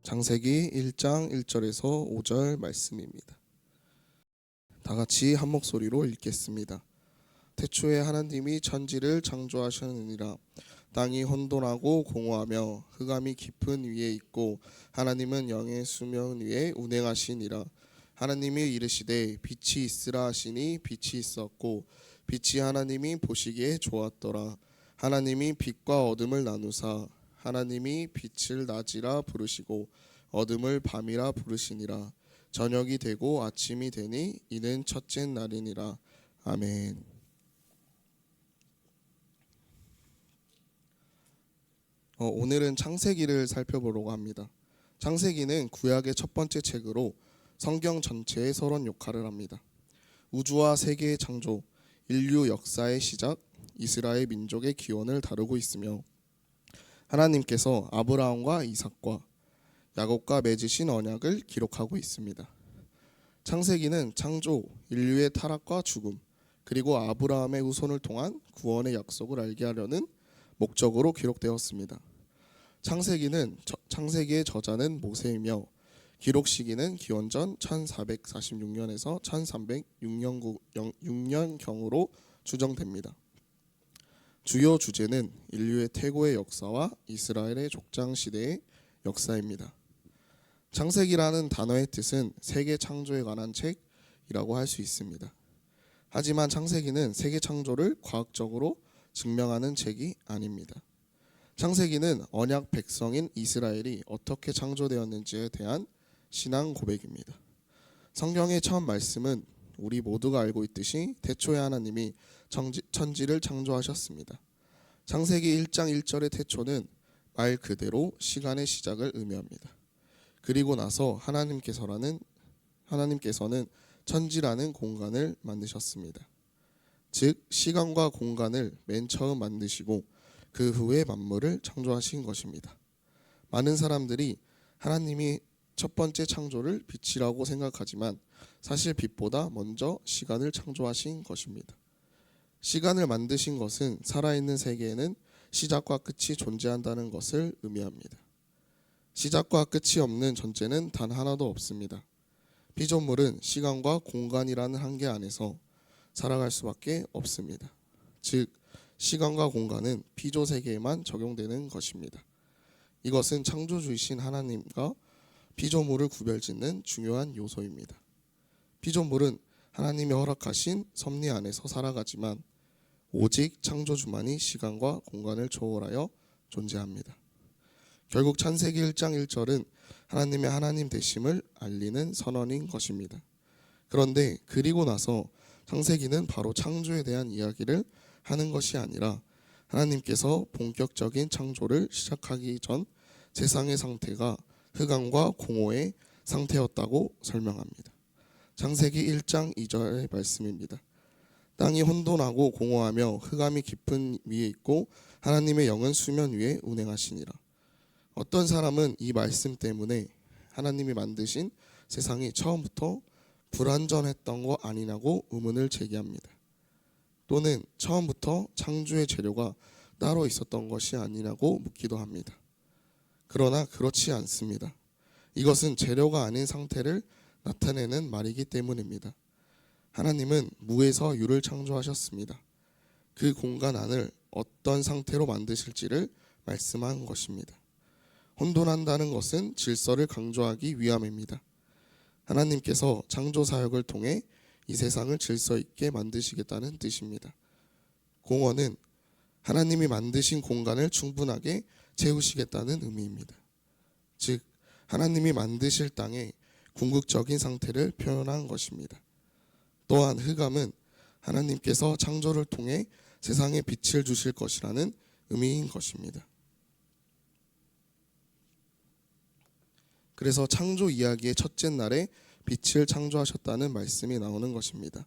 창세기 1장 1절에서 5절 말씀입니다. 다 같이 한 목소리로 읽겠습니다. 태초에 하나님이 천지를 창조하셨느니라. 땅이 혼돈하고 공허하며 흑암이 깊은 위에 있고 하나님은 영의 수면 위에 운행하시니라. 하나님이 이르시되 빛이 있으라 하시니 빛이 있었고 빛이 하나님이 보시기에 좋았더라. 하나님이 빛과 어둠을 나누사 하나님이 빛을 낮이라 부르시고 어둠을 밤이라 부르시니라. 저녁이 되고 아침이 되니 이는 첫째 날이니라. 아멘. 오늘은 창세기를 살펴보려고 합니다. 창세기는 구약의 첫 번째 책으로 성경 전체의 서론 역할을 합니다. 우주와 세계의 창조, 인류 역사의 시작, 이스라엘 민족의 기원을 다루고 있으며 하나님께서 아브라함과 이삭과 야곱과 맺으신 언약을 기록하고 있습니다. 창세기는 창조, 인류의 타락과 죽음, 그리고 아브라함의 후손을 통한 구원의 약속을 알게 하려는 목적으로 기록되었습니다. 창세기는 창세기의 저자는 모세이며 기록 시기는 기원전 1446년에서 1306년경으로 추정됩니다. 주요 주제는 인류의 태고의 역사와 이스라엘의 족장 시대의 역사입니다. 창세기라는 단어의 뜻은 세계 창조에 관한 책이라고 할 수 있습니다. 하지만 창세기는 세계 창조를 과학적으로 증명하는 책이 아닙니다. 창세기는 언약 백성인 이스라엘이 어떻게 창조되었는지에 대한 신앙 고백입니다. 성경의 처음 말씀은 우리 모두가 알고 있듯이 태초에 하나님이 천지를 창조하셨습니다. 창세기 1장 1절의 태초는 말 그대로 시간의 시작을 의미합니다. 그리고 나서 하나님께서는 천지라는 공간을 만드셨습니다. 즉 시간과 공간을 맨 처음 만드시고 그 후에 만물을 창조하신 것입니다. 많은 사람들이 하나님이 첫 번째 창조를 빛이라고 생각하지만 사실 빛보다 먼저 시간을 창조하신 것입니다. 시간을 만드신 것은 살아있는 세계에는 시작과 끝이 존재한다는 것을 의미합니다. 시작과 끝이 없는 존재는 단 하나도 없습니다. 피조물은 시간과 공간이라는 한계 안에서 살아갈 수밖에 없습니다. 즉 시간과 공간은 피조 세계에만 적용되는 것입니다. 이것은 창조주이신 하나님과 피조물을 구별짓는 중요한 요소입니다. 피조물은 하나님이 허락하신 섭리 안에서 살아가지만 오직 창조주만이 시간과 공간을 초월하여 존재합니다. 결국 창세기 1장 1절은 하나님의 하나님 되심을 알리는 선언인 것입니다. 그런데 그리고 나서 창세기는 바로 창조에 대한 이야기를 하는 것이 아니라 하나님께서 본격적인 창조를 시작하기 전 세상의 상태가 흑암과 공허의 상태였다고 설명합니다. 창세기 1장 2절의 말씀입니다. 땅이 혼돈하고 공허하며 흑암이 깊은 위에 있고 하나님의 영은 수면 위에 운행하시니라. 어떤 사람은 이 말씀 때문에 하나님이 만드신 세상이 처음부터 불완전했던 거 아니냐고 의문을 제기합니다. 또는 처음부터 창조의 재료가 따로 있었던 것이 아니냐고 묻기도 합니다. 그러나 그렇지 않습니다. 이것은 재료가 아닌 상태를 나타내는 말이기 때문입니다. 하나님은 무에서 유를 창조하셨습니다. 그 공간 안을 어떤 상태로 만드실지를 말씀한 것입니다. 혼돈한다는 것은 질서를 강조하기 위함입니다. 하나님께서 창조 사역을 통해 이 세상을 질서 있게 만드시겠다는 뜻입니다. 공허는 하나님이 만드신 공간을 충분하게 채우시겠다는 의미입니다. 즉 하나님이 만드실 땅의 궁극적인 상태를 표현한 것입니다. 또한 흑암은 하나님께서 창조를 통해 세상에 빛을 주실 것이라는 의미인 것입니다. 그래서 창조 이야기의 첫째 날에 빛을 창조하셨다는 말씀이 나오는 것입니다.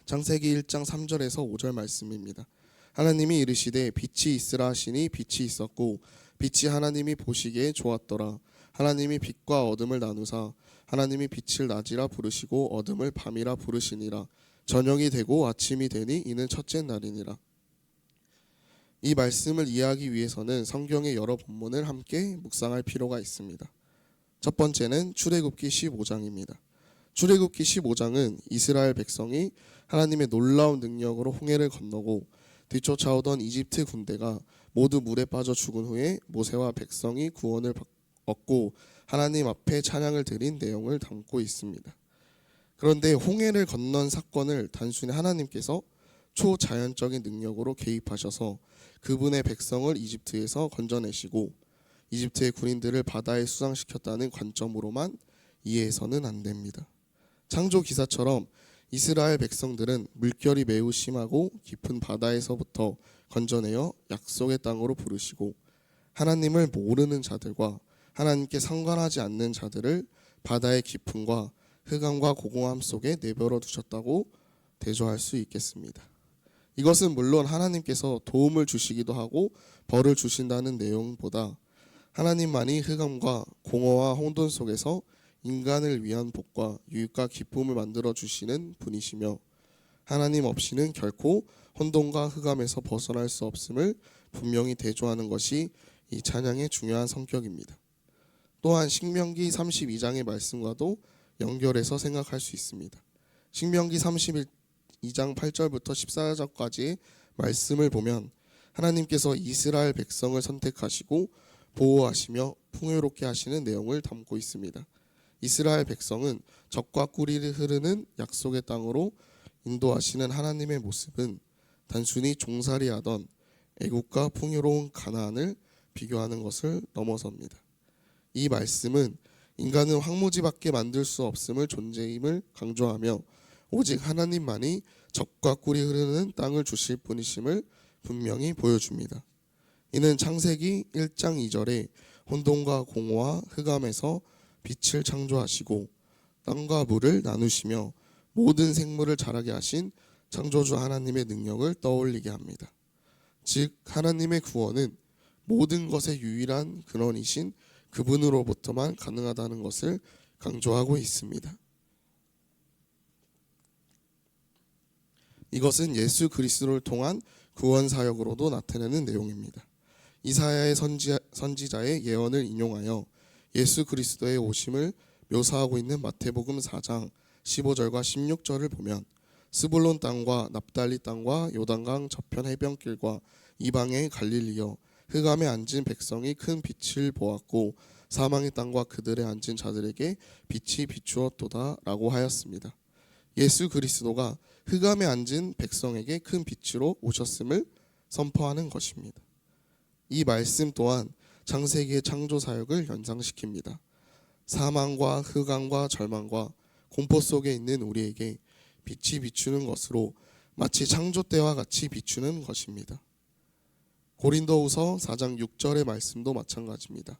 창세기 1장 3절에서 5절 말씀입니다. 하나님이 이르시되 빛이 있으라 하시니 빛이 있었고 빛이 하나님이 보시기에 좋았더라. 하나님이 빛과 어둠을 나누사 하나님이 빛을 낮이라 부르시고 어둠을 밤이라 부르시니라. 저녁이 되고 아침이 되니 이는 첫째 날이니라. 이 말씀을 이해하기 위해서는 성경의 여러 본문을 함께 묵상할 필요가 있습니다. 첫 번째는 출애굽기 15장입니다. 출애굽기 15장은 이스라엘 백성이 하나님의 놀라운 능력으로 홍해를 건너고 뒤쫓아오던 이집트 군대가 모두 물에 빠져 죽은 후에 모세와 백성이 구원을 얻고 하나님 앞에 찬양을 드린 내용을 담고 있습니다. 그런데 홍해를 건넌 사건을 단순히 하나님께서 초자연적인 능력으로 개입하셔서 그분의 백성을 이집트에서 건져내시고 이집트의 군인들을 바다에 수상시켰다는 관점으로만 이해해서는 안 됩니다. 창조 기사처럼 이스라엘 백성들은 물결이 매우 심하고 깊은 바다에서부터 건져내어 약속의 땅으로 부르시고 하나님을 모르는 자들과 하나님께 상관하지 않는 자들을 바다의 깊음과 흑암과 고공함 속에 내버려 두셨다고 대조할 수 있겠습니다. 이것은 물론 하나님께서 도움을 주시기도 하고 벌을 주신다는 내용보다 하나님만이 흑암과 공허와 혼돈 속에서 인간을 위한 복과 유익과 기쁨을 만들어 주시는 분이시며 하나님 없이는 결코 혼돈과 흑암에서 벗어날 수 없음을 분명히 대조하는 것이 이 찬양의 중요한 성격입니다. 또한 신명기 32장의 말씀과도 연결해서 생각할 수 있습니다. 신명기 32장 8절부터 14절까지의 말씀을 보면 하나님께서 이스라엘 백성을 선택하시고 보호하시며 풍요롭게 하시는 내용을 담고 있습니다. 이스라엘 백성은 적과 꿀이 흐르는 약속의 땅으로 인도하시는 하나님의 모습은 단순히 종살이하던 애국과 풍요로운 가나안을 비교하는 것을 넘어섭니다. 이 말씀은 인간은 황무지밖에 만들 수 없음을 존재임을 강조하며 오직 하나님만이 적과 꿀이 흐르는 땅을 주실 분이심을 분명히 보여줍니다. 이는 창세기 1장 2절에 혼돈과 공허와 흑암에서 빛을 창조하시고 땅과 물을 나누시며 모든 생물을 자라게 하신 창조주 하나님의 능력을 떠올리게 합니다. 즉 하나님의 구원은 모든 것의 유일한 근원이신 그분으로부터만 가능하다는 것을 강조하고 있습니다. 이것은 예수 그리스도를 통한 구원 사역으로도 나타내는 내용입니다. 이사야의 선지자의 예언을 인용하여 예수 그리스도의 오심을 묘사하고 있는 마태복음 4장 15절과 16절을 보면 스불론 땅과 납달리 땅과 요단강 저편 해변길과 이방의 갈릴리여 흑암에 앉은 백성이 큰 빛을 보았고 사망의 땅과 그들에 앉은 자들에게 빛이 비추었도다 라고 하였습니다. 예수 그리스도가 흑암에 앉은 백성에게 큰 빛으로 오셨음을 선포하는 것입니다. 이 말씀 또한 창세기의 창조 사역을 연상시킵니다. 사망과 흑암과 절망과 공포 속에 있는 우리에게 빛이 비추는 것으로 마치 창조 때와 같이 비추는 것입니다. 고린도후서 4장 6절의 말씀도 마찬가지입니다.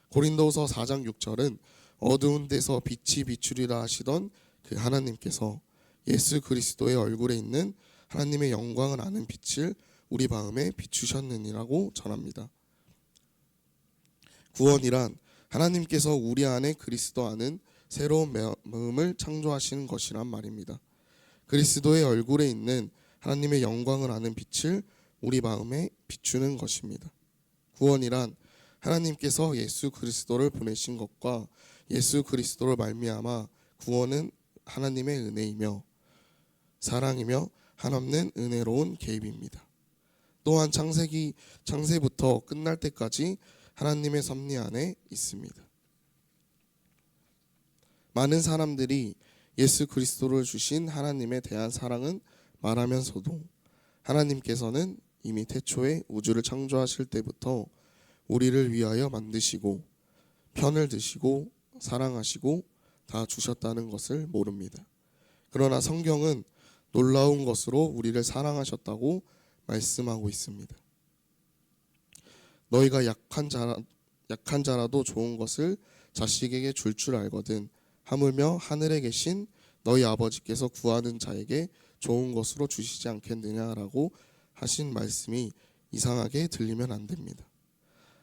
고린도후서 4장 6절은 어두운 데서 빛이 비추리라 하시던 그 하나님께서 예수 그리스도의 얼굴에 있는 하나님의 영광을 아는 빛을 우리 마음에 비추셨느니라고 전합니다. 구원이란 하나님께서 우리 안에 그리스도 아는 새로운 마음을 창조하시는 것이란 말입니다. 그리스도의 얼굴에 있는 하나님의 영광을 아는 빛을 우리 마음에 비추는 것입니다. 구원이란 하나님께서 예수 그리스도를 보내신 것과 예수 그리스도를 말미암아 구원은 하나님의 은혜이며 사랑이며 한없는 은혜로운 개입입니다. 또한 창세부터 끝날 때까지 하나님의 섭리 안에 있습니다. 많은 사람들이 예수 그리스도를 주신 하나님에 대한 사랑은 말하면서도 하나님께서는 이미 태초에 우주를 창조하실 때부터 우리를 위하여 만드시고 편을 드시고 사랑하시고 다 주셨다는 것을 모릅니다. 그러나 성경은 놀라운 것으로 우리를 사랑하셨다고 말씀하고 있습니다. 너희가 약한 자라도 좋은 것을 자식에게 줄 알거든 하물며 하늘에 계신 너희 아버지께서 구하는 자에게 좋은 것으로 주시지 않겠느냐라고 하신 말씀이 이상하게 들리면 안 됩니다.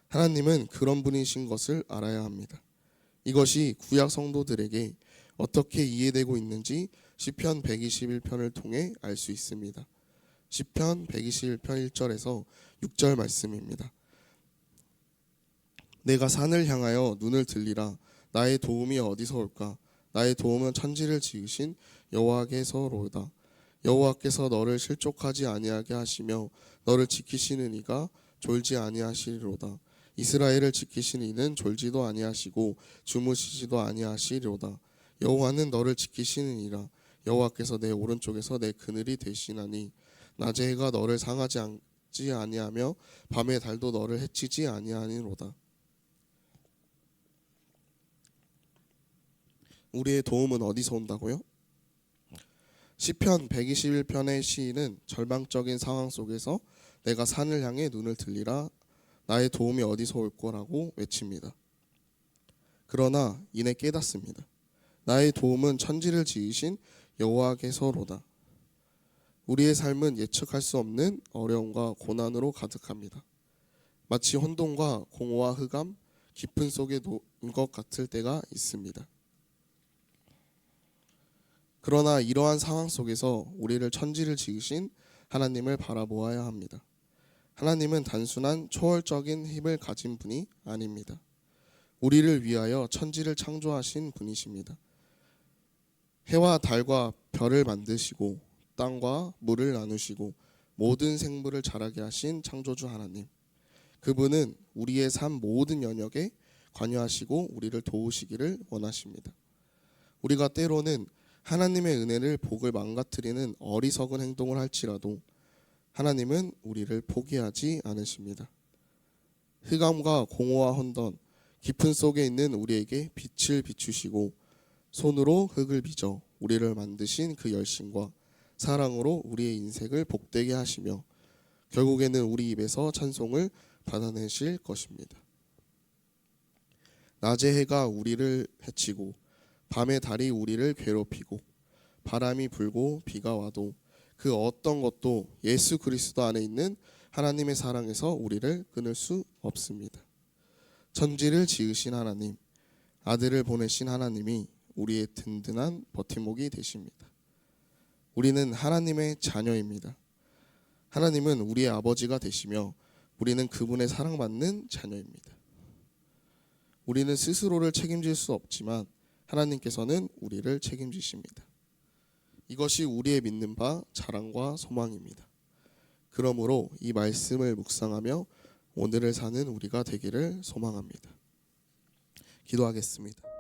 하나님은 그런 분이신 것을 알아야 합니다. 이것이 구약 성도들에게 어떻게 이해되고 있는지 시편 121편을 통해 알 수 있습니다. 시편 121편 1절에서 6절 말씀입니다. 내가 산을 향하여 눈을 들리라. 나의 도움이 어디서 올까? 나의 도움은 천지를 지으신 여호와께서로다. 여호와께서 너를 실족하지 아니하게 하시며 너를 지키시는 이가 졸지 아니하시리로다. 이스라엘을 지키시는 이는 졸지도 아니하시고 주무시지도 아니하시리로다. 여호와는 너를 지키시는 이라. 여호와께서 내 오른쪽에서 내 그늘이 되시나니 낮의 해가 너를 상하지 아니하며 밤의 달도 너를 해치지 아니하니로다. 우리의 도움은 어디서 온다고요? 시편 121편의 시인은 절망적인 상황 속에서 내가 산을 향해 눈을 들리라 나의 도움이 어디서 올 거라고 외칩니다. 그러나 이내 깨닫습니다. 나의 도움은 천지를 지으신 여호와께서로다. 우리의 삶은 예측할 수 없는 어려움과 고난으로 가득합니다. 마치 혼돈과 공허와 흑암, 깊은 속에 놓인 것 같을 때가 있습니다. 그러나 이러한 상황 속에서 우리를 천지를 지으신 하나님을 바라보아야 합니다. 하나님은 단순한 초월적인 힘을 가진 분이 아닙니다. 우리를 위하여 천지를 창조하신 분이십니다. 해와 달과 별을 만드시고 땅과 물을 나누시고 모든 생물을 자라게 하신 창조주 하나님. 그분은 우리의 삶 모든 영역에 관여하시고 우리를 도우시기를 원하십니다. 우리가 때로는 하나님의 은혜를 복을 망가뜨리는 어리석은 행동을 할지라도 하나님은 우리를 포기하지 않으십니다. 흑암과 공허와 혼돈, 깊은 속에 있는 우리에게 빛을 비추시고 손으로 흙을 빚어 우리를 만드신 그 열심과 사랑으로 우리의 인생을 복되게 하시며 결국에는 우리 입에서 찬송을 받아내실 것입니다. 낮의 해가 우리를 해치고 밤의 달이 우리를 괴롭히고 바람이 불고 비가 와도 그 어떤 것도 예수 그리스도 안에 있는 하나님의 사랑에서 우리를 끊을 수 없습니다. 천지를 지으신 하나님, 아들을 보내신 하나님이 우리의 든든한 버팀목이 되십니다. 우리는 하나님의 자녀입니다. 하나님은 우리의 아버지가 되시며 우리는 그분의 사랑받는 자녀입니다. 우리는 스스로를 책임질 수 없지만 하나님께서는 우리를 책임지십니다. 이것이 우리의 믿는 바 자랑과 소망입니다. 그러므로 이 말씀을 묵상하며 오늘을 사는 우리가 되기를 소망합니다. 기도하겠습니다.